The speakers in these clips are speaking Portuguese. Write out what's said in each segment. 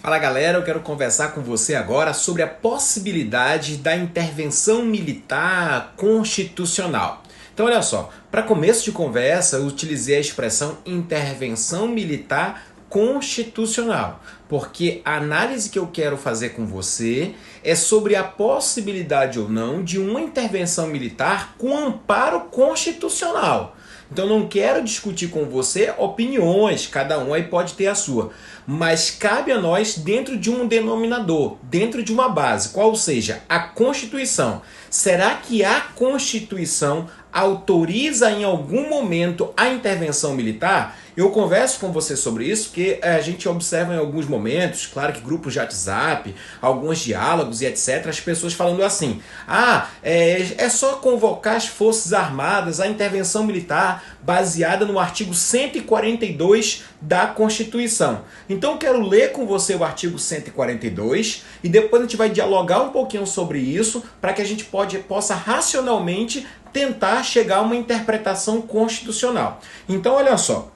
Fala galera, eu quero conversar com você agora sobre a possibilidade da intervenção militar constitucional. Então olha só, para começo de conversa eu utilizei a expressão intervenção militar constitucional, porque a análise que eu quero fazer com você é sobre a possibilidade ou não de uma intervenção militar com amparo constitucional. Então não quero discutir com você opiniões, cada um aí pode ter a sua, mas cabe a nós dentro de um denominador, dentro de uma base, qual seja a Constituição. Será que a Constituição autoriza em algum momento a intervenção militar? Eu converso com você sobre isso porque a gente observa em alguns momentos, claro que grupos de WhatsApp, alguns diálogos e etc, as pessoas falando assim, é só convocar as Forças Armadas, a intervenção militar baseada no artigo 142 da Constituição. Então eu quero ler com você o artigo 142 e depois a gente vai dialogar um pouquinho sobre isso para que a gente possa racionalmente tentar chegar a uma interpretação constitucional. Então olha só,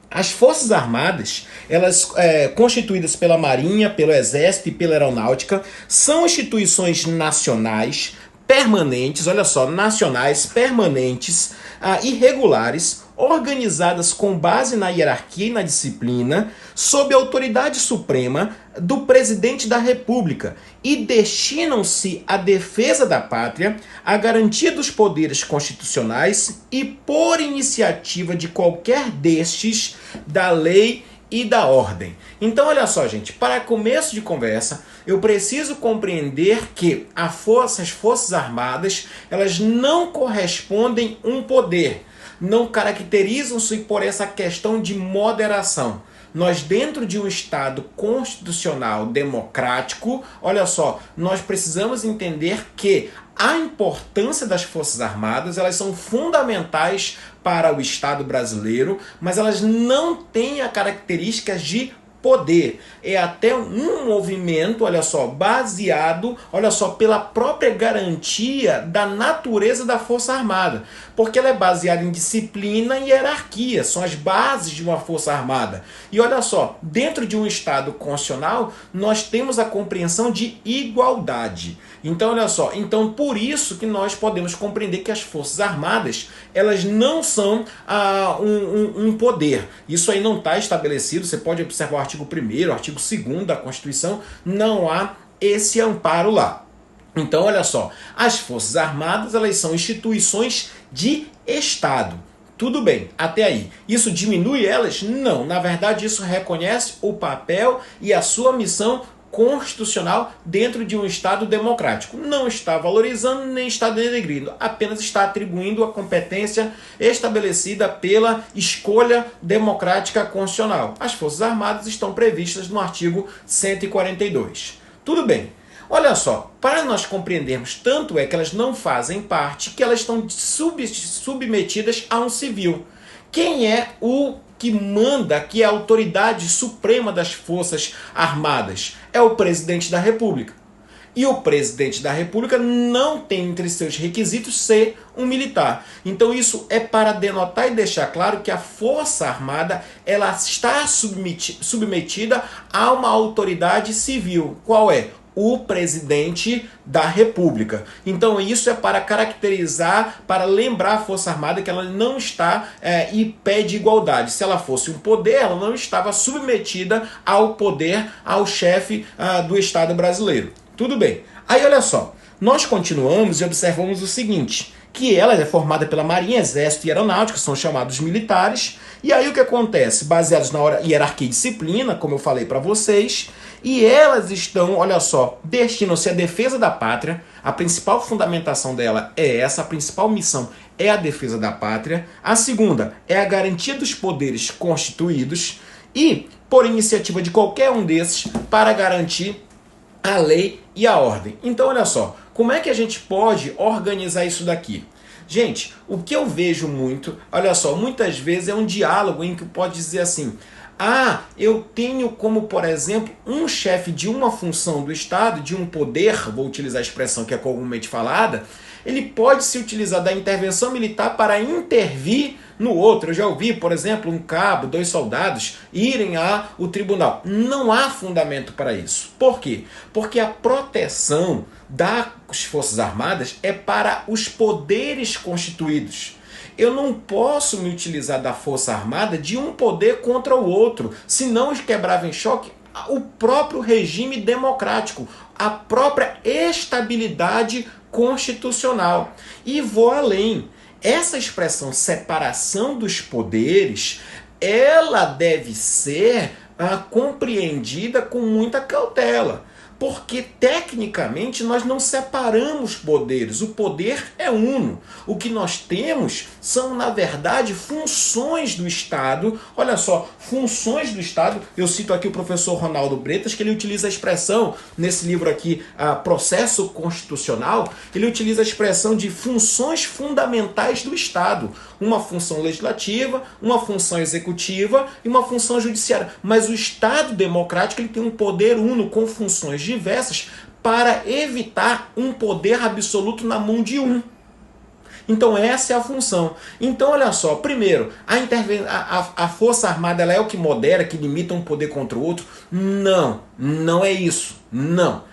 as Forças Armadas, elas constituídas pela Marinha, pelo Exército e pela Aeronáutica, são instituições nacionais, permanentes, olha só, nacionais, permanentes, irregulares, organizadas com base na hierarquia e na disciplina, sob a autoridade suprema do Presidente da República e destinam-se à defesa da pátria, à garantia dos poderes constitucionais e, por iniciativa de qualquer destes, da lei e da ordem. Então olha só, gente, para começo de conversa, eu preciso compreender que as Forças Armadas, elas não correspondem a um poder, não caracterizam-se por essa questão de moderação. Nós, dentro de um Estado constitucional democrático, olha só, nós precisamos entender que a importância das Forças Armadas, elas são fundamentais para o Estado brasileiro, mas elas não têm as características de poder. É até um movimento, olha só, baseado, olha só, pela própria garantia da natureza da Força Armada. Porque ela é baseada em disciplina e hierarquia, são as bases de uma Força Armada. E olha só, dentro de um Estado constitucional, nós temos a compreensão de igualdade. Então, olha só, então por isso que nós podemos compreender que as Forças Armadas, elas não são um poder. Isso aí não está estabelecido, você pode observar o artigo 1º, o artigo 2º da Constituição, não há esse amparo lá. Então, olha só, as Forças Armadas, elas são instituições de Estado. Tudo bem, até aí. Isso diminui elas? Não, na verdade isso reconhece o papel e a sua missão constitucional dentro de um Estado democrático. Não está valorizando nem está denegrindo, apenas está atribuindo a competência estabelecida pela escolha democrática constitucional. As Forças Armadas estão previstas no artigo 142. Tudo bem. Olha só, para nós compreendermos, tanto é que elas não fazem parte, que elas estão submetidas a um civil. Quem é o que manda, que é a autoridade suprema das Forças Armadas? É o Presidente da República. E o Presidente da República não tem entre seus requisitos ser um militar. Então isso é para denotar e deixar claro que a Força Armada, ela está submetida a uma autoridade civil. Qual é? O Presidente da República. Então isso é para caracterizar, para lembrar a Força Armada que ela não está em pé de igualdade. Se ela fosse um poder, ela não estava submetida ao poder, ao chefe do Estado brasileiro. Tudo bem. Aí olha só, nós continuamos e observamos o seguinte, que ela é formada pela Marinha, Exército e Aeronáutica, são chamados militares, e aí o que acontece? Baseados na hierarquia e disciplina, como eu falei para vocês, e elas estão, olha só, destinam-se à defesa da pátria, a principal fundamentação dela é essa, a principal missão é a defesa da pátria, a segunda é a garantia dos poderes constituídos e, por iniciativa de qualquer um desses, para garantir a lei e a ordem. Então, olha só, como é que a gente pode organizar isso daqui? Gente, o que eu vejo muito, olha só, muitas vezes é um diálogo em que pode dizer assim, eu tenho como, por exemplo, um chefe de uma função do Estado, de um poder, vou utilizar a expressão que é comumente falada, ele pode se utilizar da intervenção militar para intervir no outro. Eu já ouvi, por exemplo, um cabo, 2 soldados irem ao tribunal. Não há fundamento para isso. Por quê? Porque a proteção das Forças Armadas é para os poderes constituídos. Eu não posso me utilizar da Força Armada de um poder contra o outro, senão quebrava em choque o próprio regime democrático, a própria estabilidade constitucional. E vou além. Essa expressão separação dos poderes, ela deve ser compreendida com muita cautela. Porque, tecnicamente, nós não separamos poderes. O poder é uno. O que nós temos são, na verdade, funções do Estado. Olha só, funções do Estado. Eu cito aqui o professor Ronaldo Bretas, que ele utiliza a expressão, nesse livro aqui, Processo Constitucional, ele utiliza a expressão de funções fundamentais do Estado. Uma função legislativa, uma função executiva e uma função judiciária. Mas o Estado democrático ele tem um poder uno com funções diversas para evitar um poder absoluto na mão de um. Então essa é a função. Então olha só, primeiro, a Força Armada ela é o que modera, que limita um poder contra o outro? Não, não é isso, não.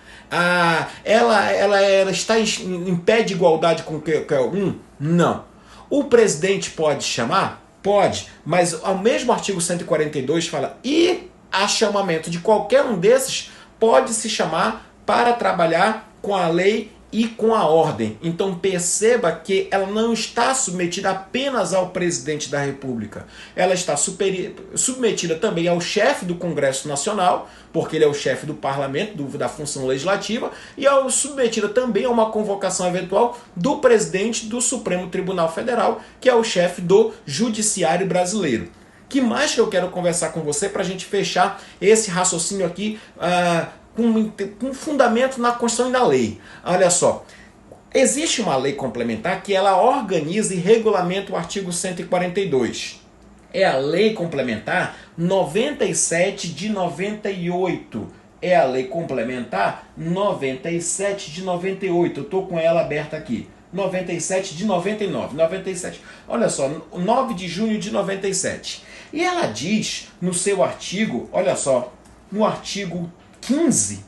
Ela está em pé de igualdade com qualquer um? Não. O presidente pode chamar? Pode, mas o mesmo artigo 142 fala, e a chamamento de qualquer um desses pode se chamar para trabalhar com a lei e com a ordem. Então perceba que ela não está submetida apenas ao presidente da República. Ela está submetida também ao chefe do Congresso Nacional, porque ele é o chefe do parlamento, da função legislativa, e submetida também a uma convocação eventual do presidente do Supremo Tribunal Federal, que é o chefe do Judiciário brasileiro. Que mais que eu quero conversar com você para a gente fechar esse raciocínio aqui com fundamento na Constituição e na lei. Olha só, existe uma lei complementar que ela organiza e regulamenta o artigo 142. É a Lei Complementar 97 de 98. É a Lei Complementar 97 de 98. Eu estou com ela aberta aqui. 97 de 99. 97. Olha só, 9 de junho de 97. E ela diz no seu artigo, olha só, no artigo 15,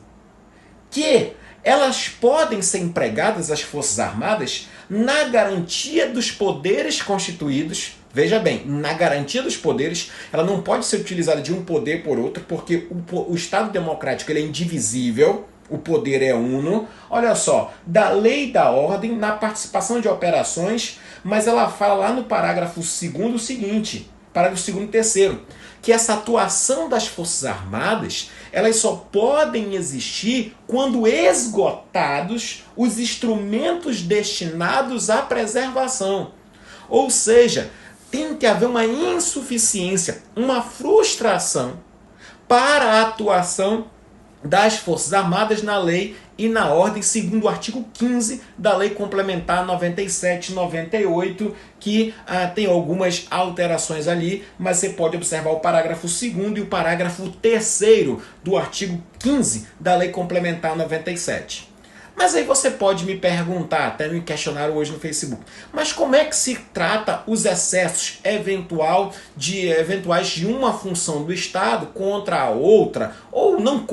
que elas podem ser empregadas, as Forças Armadas, na garantia dos poderes constituídos. Veja bem, na garantia dos poderes, ela não pode ser utilizada de um poder por outro, porque o Estado democrático ele é indivisível, o poder é uno. Olha só, da lei e da ordem, na participação de operações, mas ela fala lá no parágrafo 2º o seguinte, parágrafo 2º e 3º, que essa atuação das Forças Armadas, elas só podem existir quando esgotados os instrumentos destinados à preservação. Ou seja, tem que haver uma insuficiência, uma frustração para a atuação das Forças Armadas na lei e na ordem, segundo o artigo 15 da Lei Complementar 97/98, que tem algumas alterações ali, mas você pode observar o parágrafo 2º e o parágrafo 3º do artigo 15 da Lei Complementar 97. Mas aí você pode me perguntar, até me questionaram hoje no Facebook, mas como é que se trata os excessos eventuais de uma função do Estado contra a outra, ou não?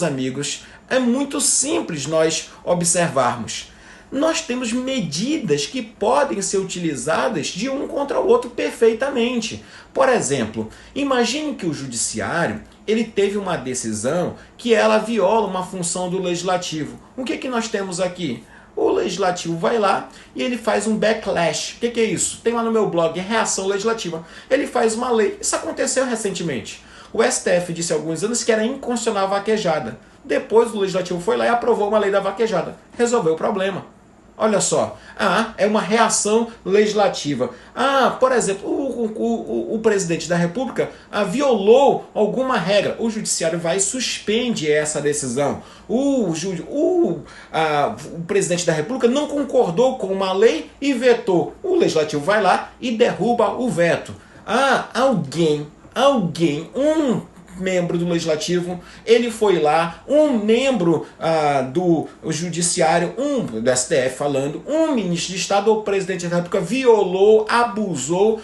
Amigos, é muito simples nós observarmos. Nós temos medidas que podem ser utilizadas de um contra o outro perfeitamente. Por exemplo, imagine que o judiciário ele teve uma decisão que ela viola uma função do legislativo. O que nós temos aqui? O legislativo vai lá e ele faz um backlash. O que é isso? Tem lá no meu blog, reação legislativa. Ele faz uma lei. Isso aconteceu recentemente. O STF disse há alguns anos que era inconstitucional a vaquejada. Depois o Legislativo foi lá e aprovou uma lei da vaquejada. Resolveu o problema. Olha só. É uma reação legislativa. Por exemplo, o presidente da República violou alguma regra. O judiciário vai e suspende essa decisão. O presidente da República não concordou com uma lei e vetou. O Legislativo vai lá e derruba o veto. Um membro do Legislativo, ele foi lá, um membro do Judiciário, do STF falando, um ministro de Estado ou presidente da República violou, abusou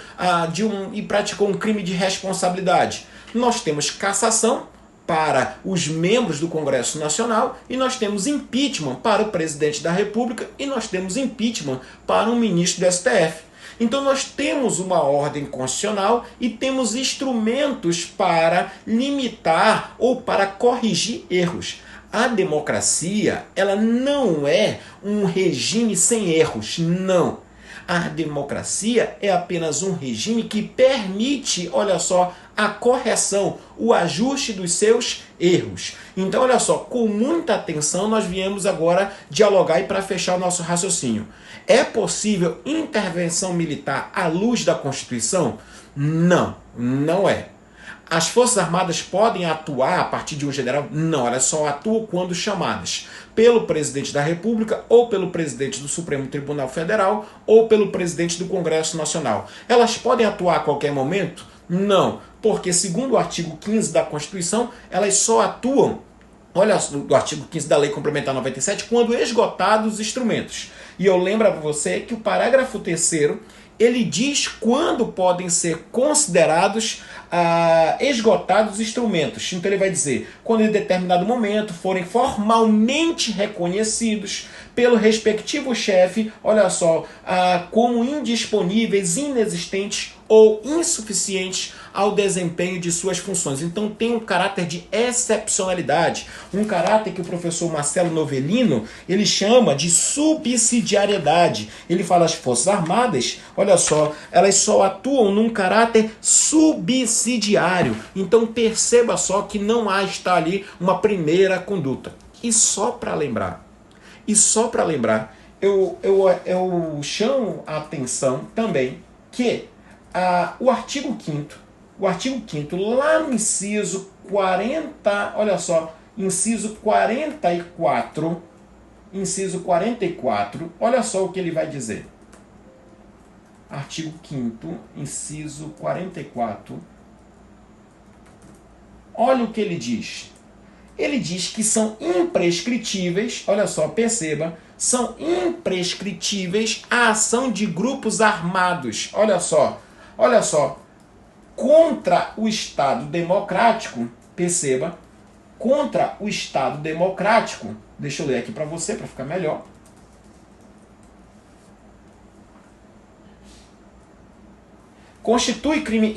e praticou um crime de responsabilidade. Nós temos cassação para os membros do Congresso Nacional e nós temos impeachment para o presidente da República e nós temos impeachment para um ministro do STF. Então nós temos uma ordem constitucional e temos instrumentos para limitar ou para corrigir erros. A democracia, ela não é um regime sem erros, não. A democracia é apenas um regime que permite, olha só, a correção, o ajuste dos seus erros. Então, olha só, com muita atenção nós viemos agora dialogar e para fechar o nosso raciocínio. É possível intervenção militar à luz da Constituição? Não, não é. As Forças Armadas podem atuar a partir de um general? Não, elas só atuam quando chamadas pelo presidente da República, ou pelo presidente do Supremo Tribunal Federal, ou pelo presidente do Congresso Nacional. Elas podem atuar a qualquer momento? Não, porque segundo o artigo 15 da Constituição, elas só atuam, olha, do artigo 15 da Lei Complementar 97, quando esgotados os instrumentos. E eu lembro a você que o parágrafo 3º, ele diz quando podem ser considerados esgotados os instrumentos. Então ele vai dizer, quando em determinado momento forem formalmente reconhecidos pelo respectivo chefe, olha só, como indisponíveis, inexistentes ou insuficientes ao desempenho de suas funções. Então tem um caráter de excepcionalidade, um caráter que o professor Marcelo Novellino, ele chama de subsidiariedade. Ele fala as Forças Armadas, olha só, elas só atuam num caráter subsidiário. Então perceba só que não está ali uma primeira conduta. E só para lembrar, eu chamo a atenção também que o artigo 5º, lá no inciso 40, olha só, inciso 44, olha só o que ele vai dizer. Artigo 5º, inciso 44. Olha o que ele diz. Ele diz que são imprescritíveis, olha só, perceba, são imprescritíveis a ação de grupos armados, olha só, contra o Estado democrático, perceba, contra o Estado democrático, deixa eu ler aqui para você, para ficar melhor. Constitui crime,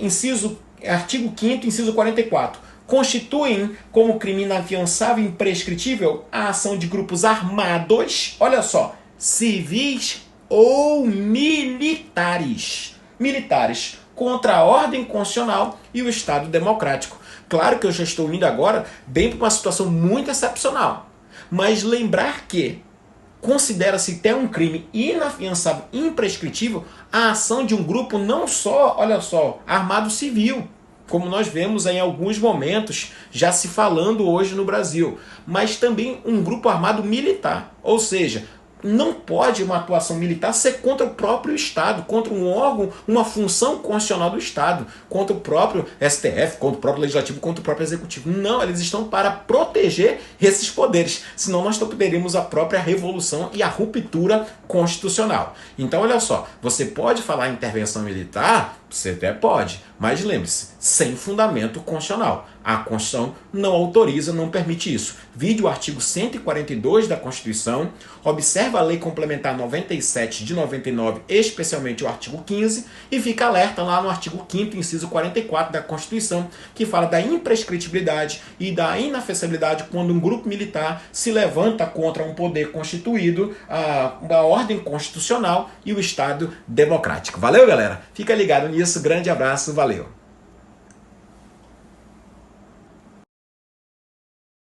artigo 5º, inciso 44. Constituem como crime inafiançável e imprescritível a ação de grupos armados, olha só, civis ou militares, contra a ordem constitucional e o Estado democrático. Claro que eu já estou indo agora bem para uma situação muito excepcional, mas lembrar que considera-se até um crime inafiançável, imprescritível, a ação de um grupo não só, olha só, armado civil, como nós vemos em alguns momentos já se falando hoje no Brasil, mas também um grupo armado militar, ou seja, não pode uma atuação militar ser contra o próprio Estado, contra um órgão, uma função constitucional do Estado, contra o próprio STF, contra o próprio Legislativo, contra o próprio Executivo. Não, eles estão para proteger esses poderes, senão nós teríamos a própria revolução e a ruptura constitucional. Então, olha só, você pode falar em intervenção militar, você até pode, mas lembre-se, sem fundamento constitucional. A Constituição não autoriza, não permite isso. Vide o artigo 142 da Constituição, observa a Lei Complementar 97 de 99, especialmente o artigo 15, e fica alerta lá no artigo 5º, inciso 44 da Constituição, que fala da imprescritibilidade e da inafecessibilidade quando um grupo militar se levanta contra um poder constituído, a ordem constitucional e o Estado democrático. Valeu, galera? Fica ligado nisso, grande abraço, valeu!